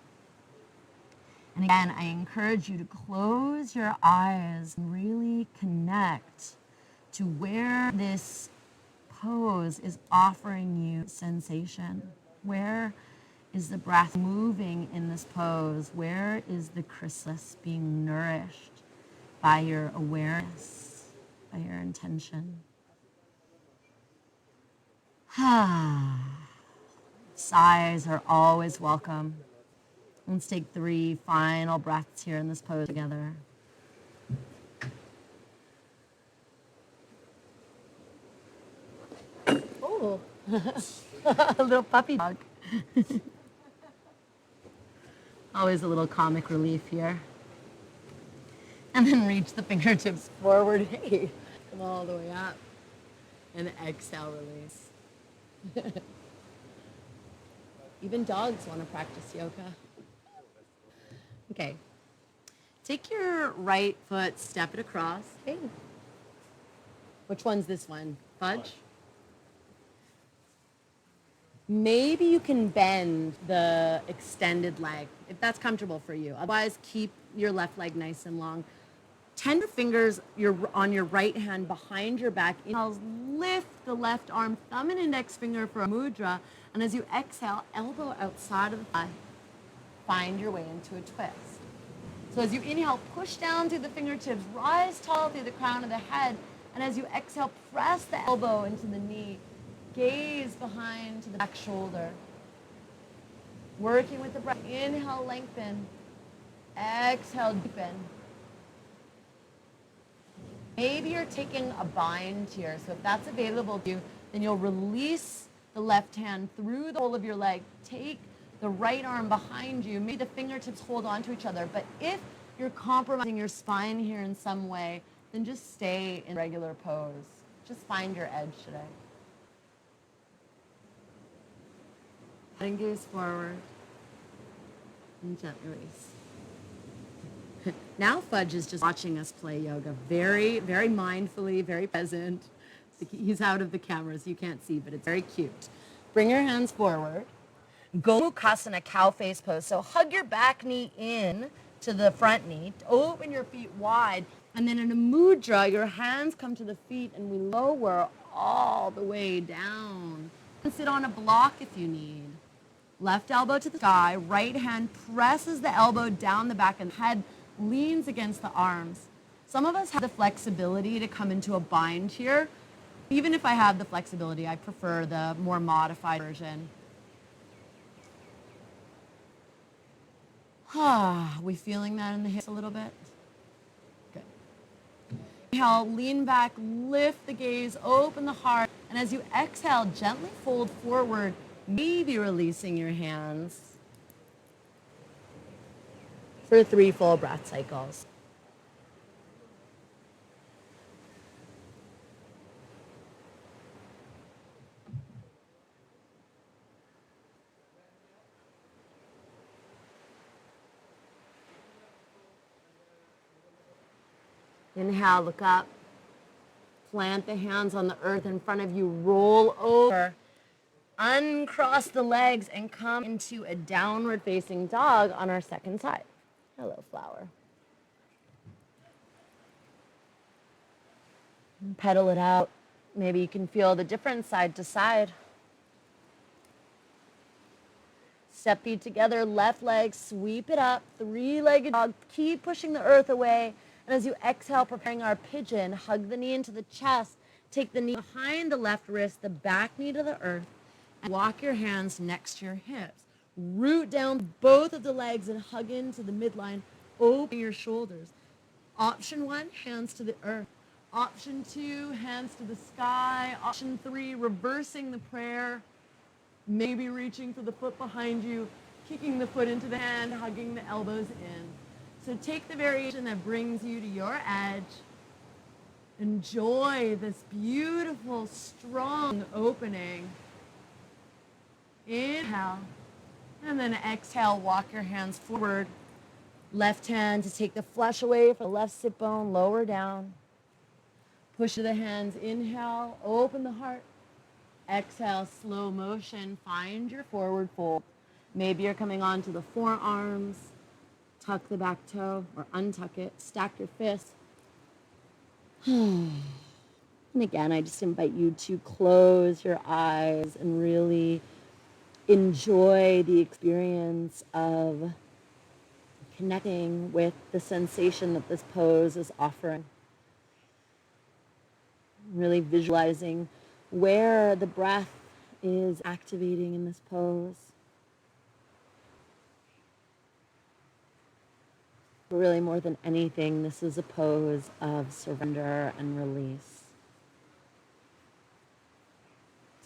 And again, I encourage you to close your eyes and really connect to where this pose is offering you sensation. Where is the breath moving in this pose? Where is the chrysalis being nourished by your awareness, by your intention? Sighs are always welcome. Let's take 3 final breaths here in this pose together. Oh, a little puppy dog. Always a little comic relief here. And then reach the fingertips forward. Hey, come all the way up. And exhale, release. Even dogs want to practice yoga. Okay. Take your right foot, step it across. Hey. Which one's this one? Fudge? Maybe you can bend the extended leg if that's comfortable for you. Otherwise, keep your left leg nice and long. Tender fingers on your right hand behind your back. Inhale, lift the left arm, thumb and index finger for a mudra. And as you exhale, elbow outside of the thigh. Find your way into a twist. So as you inhale, push down through the fingertips, rise tall through the crown of the head. And as you exhale, press the elbow into the knee. Gaze behind to the back shoulder. Working with the breath. Inhale, lengthen. Exhale, deepen. Maybe you're taking a bind here. So if that's available to you, then you'll release the left hand through the whole of your leg. Take the right arm behind you. Maybe the fingertips hold onto each other. But if you're compromising your spine here in some way, then just stay in regular pose. Just find your edge today. And gaze forward and gently release. Now Fudge is just watching us play yoga very, very mindfully, very present. He's out of the camera, so you can't see, but it's very cute. Bring your hands forward. Gomukhasana, cow face pose. So hug your back knee in to the front knee. Open your feet wide. And then in a mudra, your hands come to the feet and we lower all the way down. And sit on a block if you need. Left elbow to the sky, right hand presses the elbow down the back and head leans against the arms. Some of us have the flexibility to come into a bind here. Even if I have the flexibility, I prefer the more modified version. We feeling that in the hips a little bit? Good. Inhale, lean back, lift the gaze, open the heart, and as you exhale, gently fold forward. Maybe releasing your hands for 3 full breath cycles. Inhale, look up. Plant the hands on the earth in front of you. Roll over. Uncross the legs and come into a downward facing dog on our second side. Hello, flower. Pedal it out. Maybe you can feel the difference side to side. Step feet together, left leg, sweep it up, 3-legged dog. Keep pushing the earth away. And as you exhale, preparing our pigeon, hug the knee into the chest. Take the knee behind the left wrist, the back knee to the earth, and walk your hands next to your hips. Root down both of the legs and hug into the midline. Open your shoulders. Option 1, hands to the earth. Option 2, hands to the sky. Option 3, reversing the prayer. Maybe reaching for the foot behind you, kicking the foot into the hand, hugging the elbows in. So take the variation that brings you to your edge. Enjoy this beautiful, strong opening. Inhale. And then exhale, walk your hands forward. Left hand to take the flesh away from the left sit bone, lower down. Push the hands, inhale, open the heart. Exhale, slow motion, find your forward fold. Maybe you're coming onto the forearms. Tuck the back toe or untuck it. Stack your fists. And again, I just invite you to close your eyes and really enjoy the experience of connecting with the sensation that this pose is offering. Really visualizing where the breath is activating in this pose. But really, more than anything, this is a pose of surrender and release.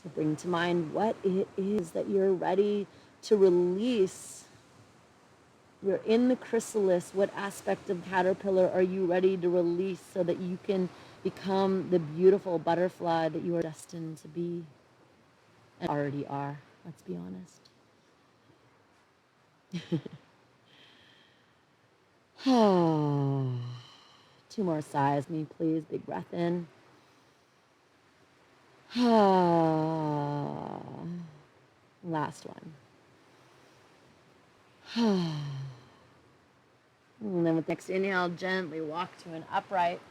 So bring to mind what it is that you're ready to release. You're in the chrysalis. What aspect of caterpillar are you ready to release so that you can become the beautiful butterfly that you are destined to be and already are? Let's be honest. 2 more sighs, me please. Big breath in. Last one. And then with next inhale, gently walk to an upright.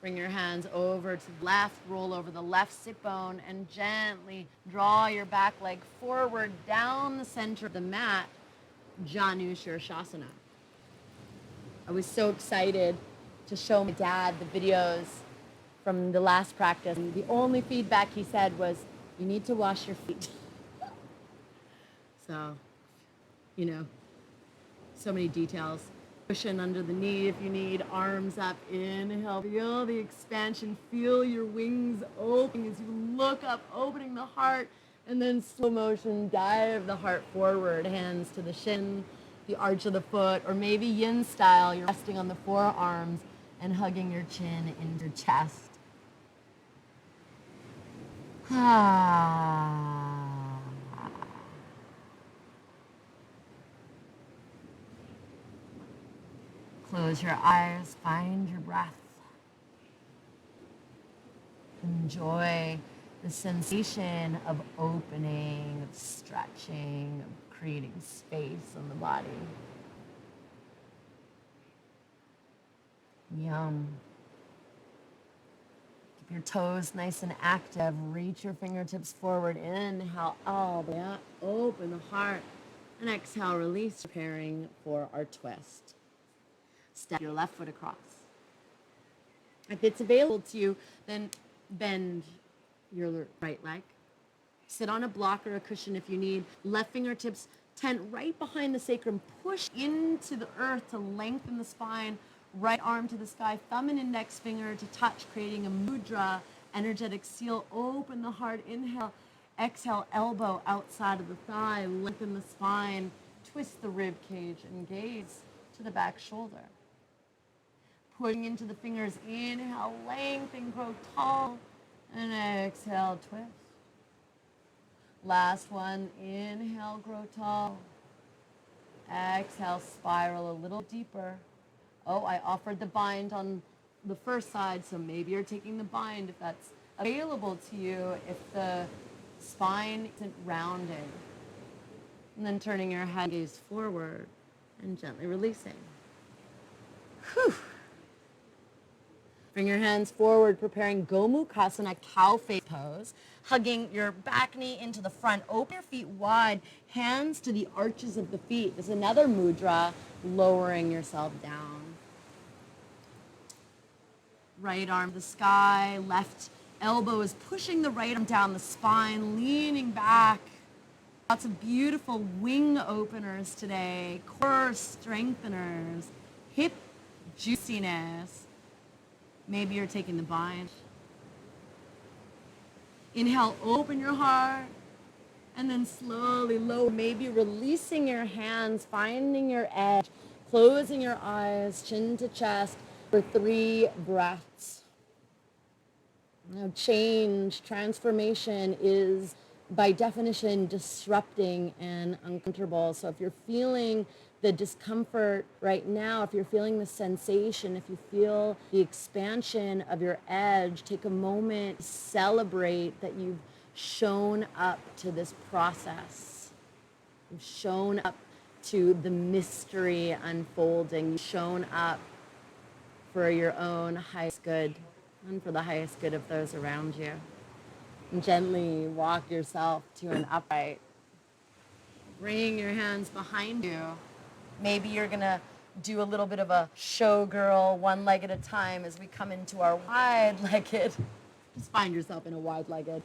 Bring your hands over to the left, roll over the left sit bone, and gently draw your back leg forward down the center of the mat, Janu Shavasana. I was so excited to show my dad the videos from the last practice. And the only feedback he said was, you need to wash your feet. So, so many details. Cushion under the knee if you need, arms up, inhale, feel the expansion, feel your wings open as you look up, opening the heart, and then slow motion, dive the heart forward, hands to the shin, the arch of the foot, or maybe yin style, you're resting on the forearms and hugging your chin into your chest. Close your eyes, find your breath. Enjoy the sensation of opening, of stretching, of creating space on the body. Yum. Keep your toes nice and active. Reach your fingertips forward. Inhale all the way up. Open the heart. And exhale, release, preparing for our twist. Step your left foot across. If it's available to you, then bend your right leg. Sit on a block or a cushion if you need. Left fingertips tent right behind the sacrum. Push into the earth to lengthen the spine. Right arm to the sky. Thumb and index finger to touch, creating a mudra, energetic seal. Open the heart. Inhale. Exhale, elbow outside of the thigh, lengthen the spine, twist the rib cage, and gaze to the back shoulder. Putting into the fingers, inhale, lengthen, grow tall, and exhale, twist. Last one, inhale, grow tall. Exhale, spiral a little deeper. Oh, I offered the bind on the first side, so maybe you're taking the bind if that's available to you, if the spine isn't rounded. And then turning your head, gaze forward, and gently releasing. Whew. Bring your hands forward, preparing Gomukhasana, cow face pose. Hugging your back knee into the front. Open your feet wide, hands to the arches of the feet. There's another mudra, lowering yourself down. Right arm to the sky, left elbow is pushing the right arm down the spine, leaning back. Lots of beautiful wing openers today, core strengtheners, hip juiciness. Maybe you're taking the bind. Inhale, open your heart, and then slowly lower, maybe releasing your hands, finding your edge, closing your eyes, chin to chest for 3 breaths. Now, change, transformation is by definition disrupting and uncomfortable. So if you're feeling the discomfort right now, if you're feeling the sensation, if you feel the expansion of your edge, take a moment to celebrate that you've shown up to this process. You've shown up to the mystery unfolding. You've shown up for your own highest good and for the highest good of those around you. And gently walk yourself to an upright. Bring your hands behind you. Maybe you're going to do a little bit of a showgirl, one leg at a time as we come into our wide-legged. Just find yourself in a wide-legged.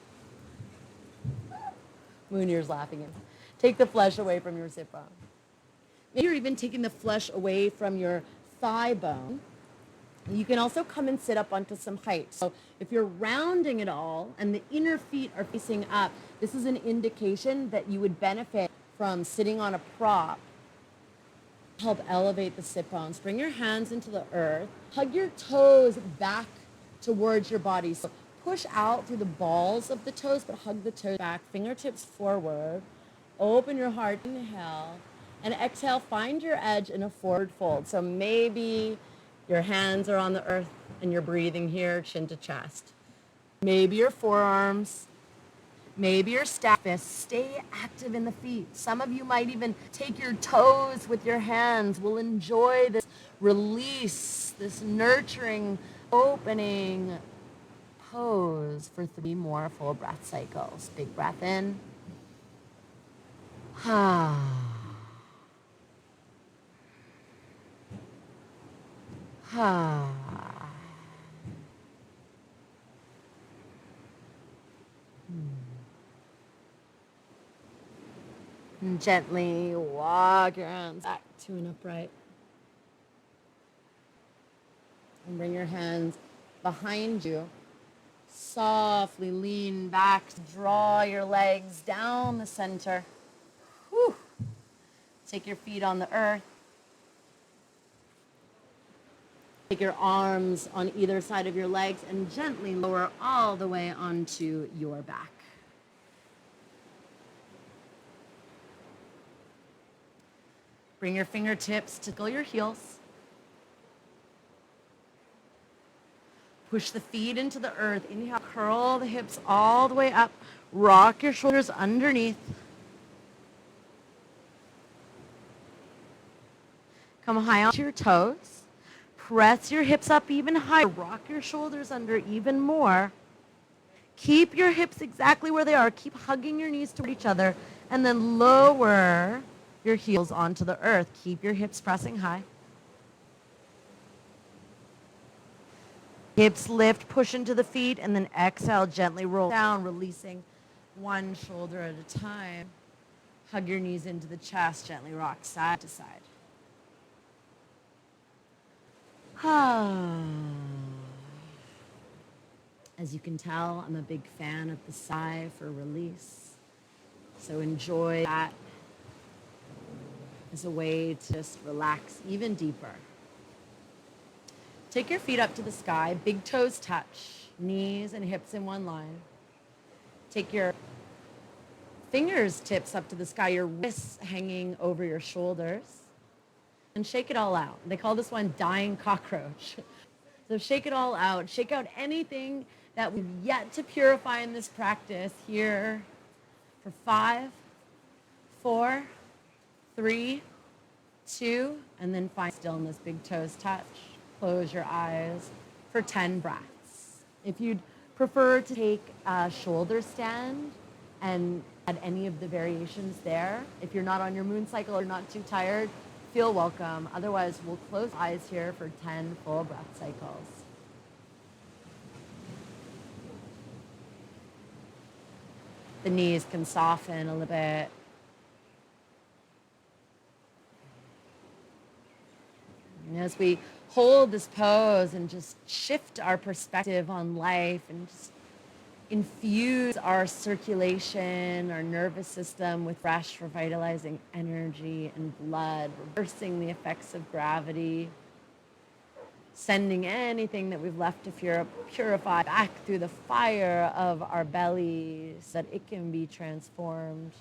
Munir's laughing in. Take the flesh away from your sit bone. Maybe you're even taking the flesh away from your thigh bone. You can also come and sit up onto some height. So if you're rounding it all and the inner feet are facing up, this is an indication that you would benefit from sitting on a prop. Help elevate the sit bones. Bring your hands into the earth. Hug your toes back towards your body. So push out through the balls of the toes, but hug the toes back. Fingertips forward. Open your heart. Inhale. And exhale. Find your edge in a forward fold. So maybe your hands are on the earth and you're breathing here, chin to chest. Maybe your forearms. Maybe your staff fists. Stay active in the feet. Some of you might even take your toes with your hands. We'll enjoy this release, this nurturing, opening pose for 3 more full breath cycles. Big breath in. And gently walk your hands back to an upright. And bring your hands behind you. Softly lean back. Draw your legs down the center. Whew. Take your feet on the earth. Take your arms on either side of your legs and gently lower all the way onto your back. Bring your fingertips to tickle your heels. Push the feet into the earth. Inhale, curl the hips all the way up. Rock your shoulders underneath. Come high onto your toes. Press your hips up even higher. Rock your shoulders under even more. Keep your hips exactly where they are. Keep hugging your knees toward each other. And then lower your heels onto the earth. Keep your hips pressing high. Hips lift, push into the feet, and then exhale, gently roll down, releasing one shoulder at a time. Hug your knees into the chest, gently rock side to side. As you can tell, I'm a big fan of the sigh for release. So enjoy that as a way to just relax even deeper. Take your feet up to the sky, big toes touch, knees and hips in one line. Take your fingers tips up to the sky, your wrists hanging over your shoulders, and shake it all out. They call this one dying cockroach. So shake it all out. Shake out anything that we've yet to purify in this practice here for 5, 4, 3, 2, and then find stillness, big toes touch. Close your eyes for 10 breaths. If you'd prefer to take a shoulder stand and add any of the variations there, if you're not on your moon cycle or not too tired, feel welcome. Otherwise, we'll close eyes here for 10 full breath cycles. The knees can soften a little bit. And as we hold this pose and just shift our perspective on life and just infuse our circulation, our nervous system with fresh, revitalizing energy and blood, reversing the effects of gravity, sending anything that we've left to purify back through the fire of our belly so that it can be transformed.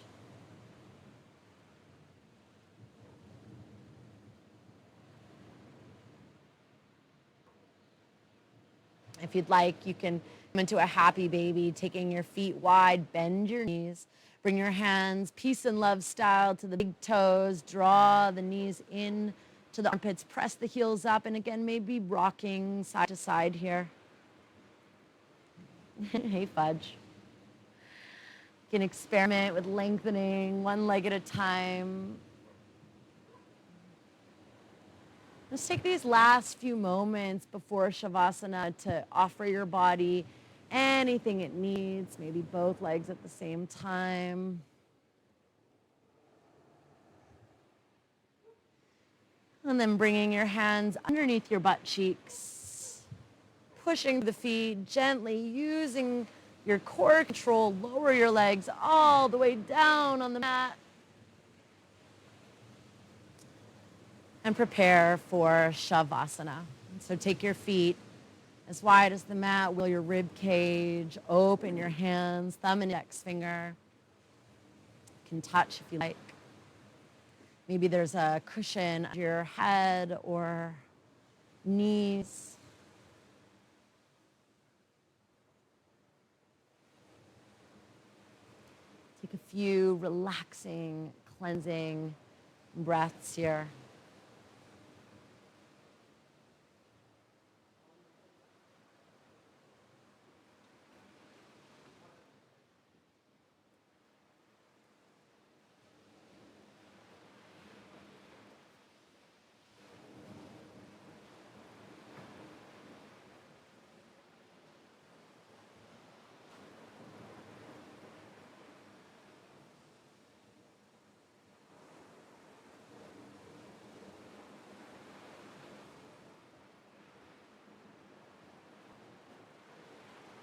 If you'd like, you can come into a happy baby, taking your feet wide, bend your knees, bring your hands peace and love style to the big toes, draw the knees in to the armpits, press the heels up, and again, maybe rocking side to side here. Hey, Fudge. You can experiment with lengthening one leg at a time. Let's take these last few moments before Shavasana to offer your body anything it needs, maybe both legs at the same time. And then bringing your hands underneath your butt cheeks, pushing the feet gently, using your core control, lower your legs all the way down on the mat. And prepare for Shavasana. So take your feet as wide as the mat, wheel your rib cage, open your hands, thumb and index finger. You can touch if you like. Maybe there's a cushion under your head or knees. Take a few relaxing, cleansing breaths here.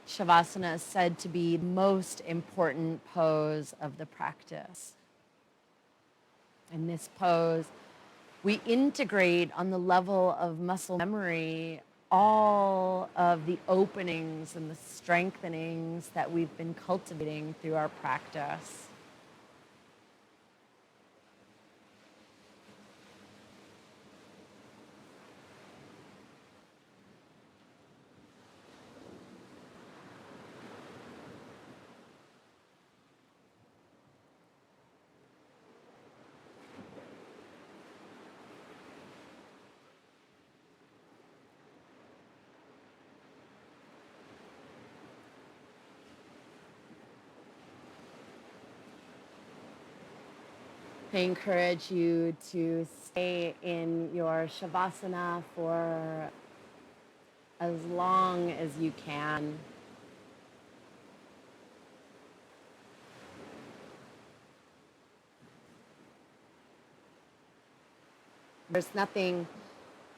Shavasana is said to be the most important pose of the practice. In this pose, we integrate on the level of muscle memory all of the openings and the strengthenings that we've been cultivating through our practice. I encourage you to stay in your Shavasana for as long as you can. There's nothing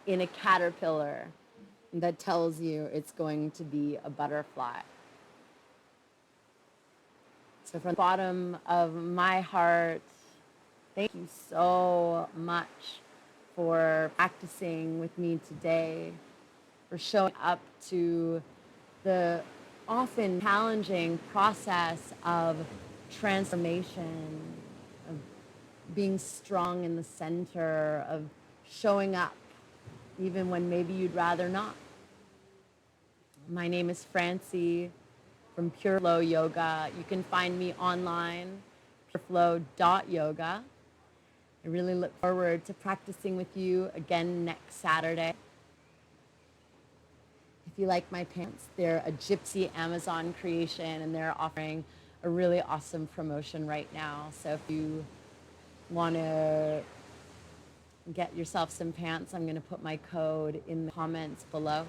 in a caterpillar that tells you it's going to be a butterfly. So from the bottom of my heart, thank you so much for practicing with me today, for showing up to the often challenging process of transformation, of being strong in the center, of showing up even when maybe you'd rather not. My name is Francie from Pure Flow Yoga. You can find me online, pureflow.yoga. I really look forward to practicing with you again next Saturday. If you like my pants, they're a Gypsy Amazon creation, and they're offering a really awesome promotion right now. So if you want to get yourself some pants, I'm going to put my code in the comments below.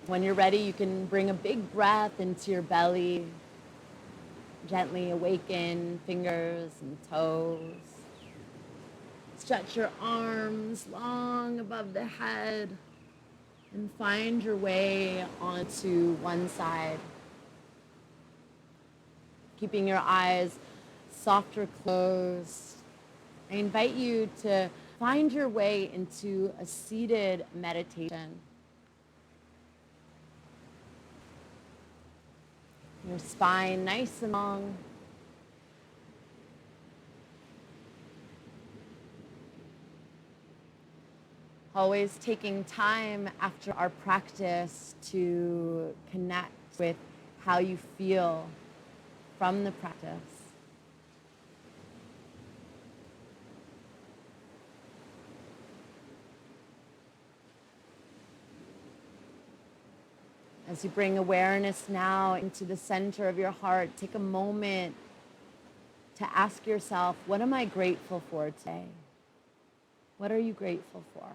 When you're ready, you can bring a big breath into your belly. Gently awaken fingers and toes. Stretch your arms long above the head and find your way onto one side. Keeping your eyes soft or closed, I invite you to find your way into a seated meditation. Your spine nice and long. Always taking time after our practice to connect with how you feel from the practice. As you bring awareness now into the center of your heart, take a moment to ask yourself, what am I grateful for today? What are you grateful for?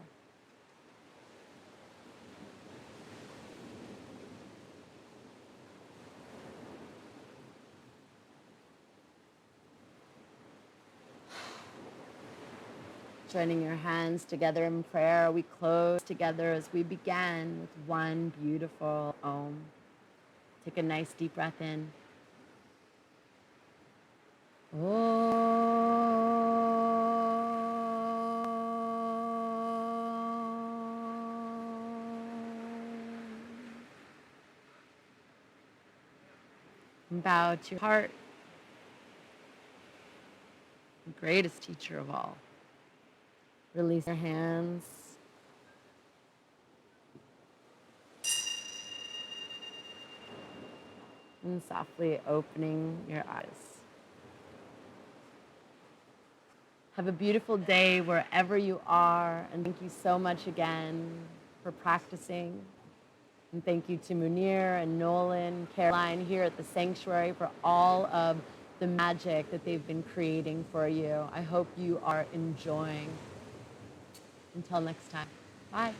Joining your hands together in prayer, we close together as we began with one beautiful Om. Take a nice deep breath in. And bow to your heart, the greatest teacher of all. Release your hands. And softly opening your eyes. Have a beautiful day wherever you are. And thank you so much again for practicing. And thank you to Munir and Nolan, Caroline here at the sanctuary for all of the magic that they've been creating for you. I hope you are enjoying. Until next time, bye.